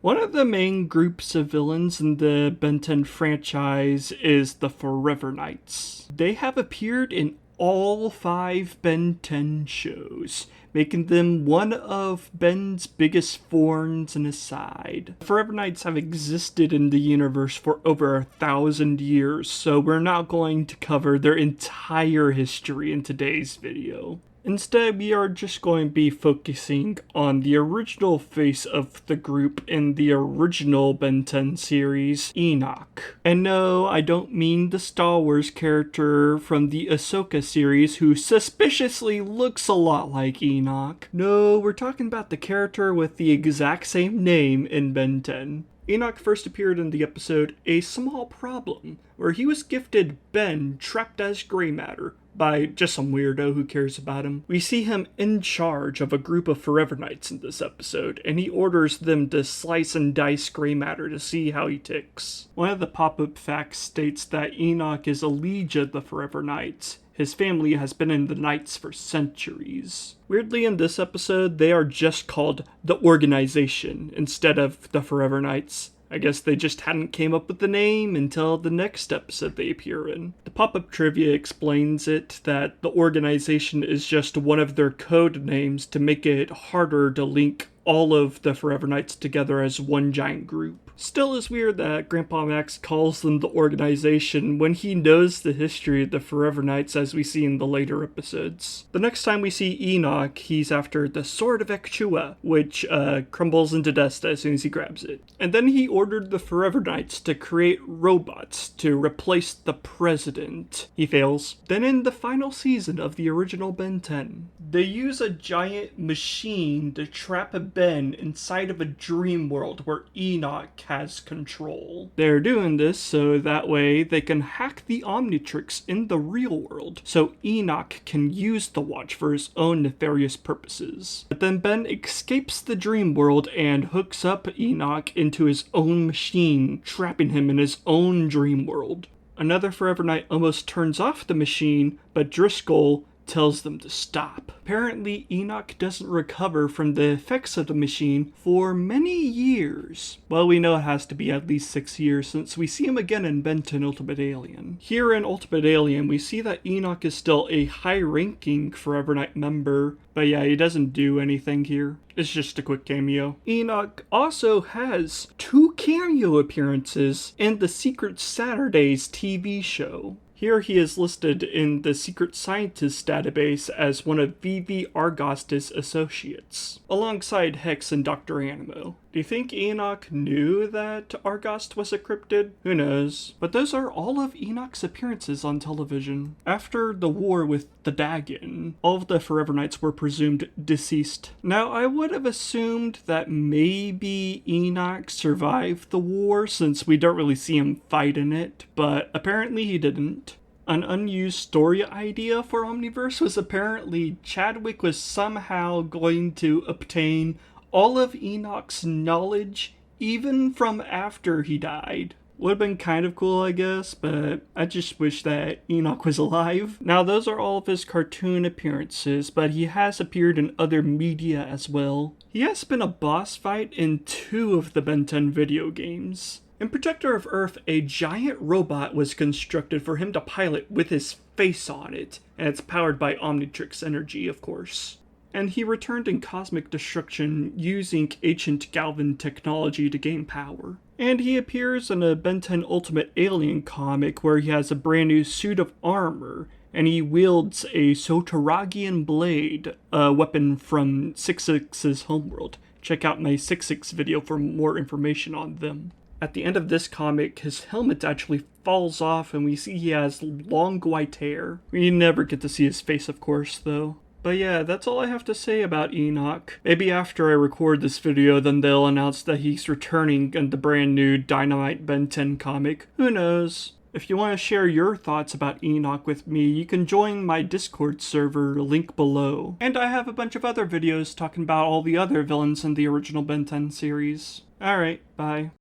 One of the main groups of villains in the Ben 10 franchise is the Forever Knights. They have appeared in all 5 Ben 10 shows, making them one of Ben's biggest thorns in his side. The Forever Knights have existed in the universe for over 1,000 years, so we're not going to cover their entire history in today's video. Instead, we are just going to be focusing on the original face of the group in the original Ben 10 series, Enoch. And no, I don't mean the Star Wars character from the Ahsoka series who suspiciously looks a lot like Enoch. No, we're talking about the character with the exact same name in Ben 10. Enoch first appeared in the episode A Small Problem, where he was gifted Ben trapped as gray matter by just some weirdo who cares about him. We see him in charge of a group of Forever Knights in this episode, and he orders them to slice and dice gray matter to see how he ticks. One of the pop-up facts states that Enoch is a liege of the Forever Knights. His family has been in the Knights for centuries. Weirdly, in this episode, they are just called the Organization instead of the Forever Knights. I guess they just hadn't came up with the name until the next episode they appear in. The pop-up trivia explains it that the Organization is just one of their code names to make it harder to link all of the Forever Knights together as one giant group. Still is weird that Grandpa Max calls them the Organization when he knows the history of the Forever Knights as we see in the later episodes. The next time we see Enoch, he's after the Sword of Ek Chuaj, which crumbles into dust as soon as he grabs it. And then he ordered the Forever Knights to create robots to replace the president. He fails. Then in the final season of the original Ben 10, they use a giant machine to trap Ben inside of a dream world where Enoch has control. They're doing this so that way they can hack the Omnitrix in the real world, so Enoch can use the watch for his own nefarious purposes. But then Ben escapes the dream world and hooks up Enoch into his own machine, trapping him in his own dream world. Another Forever Knight almost turns off the machine, but Driscoll tells them to stop. Apparently, Enoch doesn't recover from the effects of the machine for many years. Well, we know it has to be at least 6 years since we see him again in Ben 10 Ultimate Alien. Here in Ultimate Alien, we see that Enoch is still a high-ranking Forever Knight member, but yeah, he doesn't do anything here. It's just a quick cameo. Enoch also has 2 cameo appearances in the Secret Saturdays TV show. Here he is listed in the Secret Scientist database as one of V.V. Argos's associates, alongside Hex and Dr. Animo. Do you think Enoch knew that Argost was a cryptid? Who knows? But those are all of Enoch's appearances on television. After the war with the Dagon, all of the Forever Knights were presumed deceased. Now, I would have assumed that maybe Enoch survived the war since we don't really see him fight in it, but apparently he didn't. An unused story idea for Omniverse was apparently Chadwick was somehow going to obtain all of Enoch's knowledge, even from after he died. Would have been kind of cool, I guess, but I just wish that Enoch was alive. Now, those are all of his cartoon appearances, but he has appeared in other media as well. He has been a boss fight in 2 of the Ben 10 video games. In Protector of Earth, a giant robot was constructed for him to pilot with his face on it, and it's powered by Omnitrix energy, of course. And he returned in Cosmic Destruction using ancient Galvan technology to gain power. And he appears in a Ben 10 Ultimate Alien comic where he has a brand new suit of armor, and he wields a Sotaragian blade, a weapon from 6-6's homeworld. Check out my 6-6 video for more information on them. At the end of this comic, his helmet actually falls off and we see he has long white hair. We never get to see his face, of course, though. But yeah, that's all I have to say about Enoch. Maybe after I record this video, then they'll announce that he's returning in the brand new Dynamite Ben 10 comic. Who knows? If you want to share your thoughts about Enoch with me, you can join my Discord server, link below. And I have a bunch of other videos talking about all the other villains in the original Ben 10 series. Alright, bye.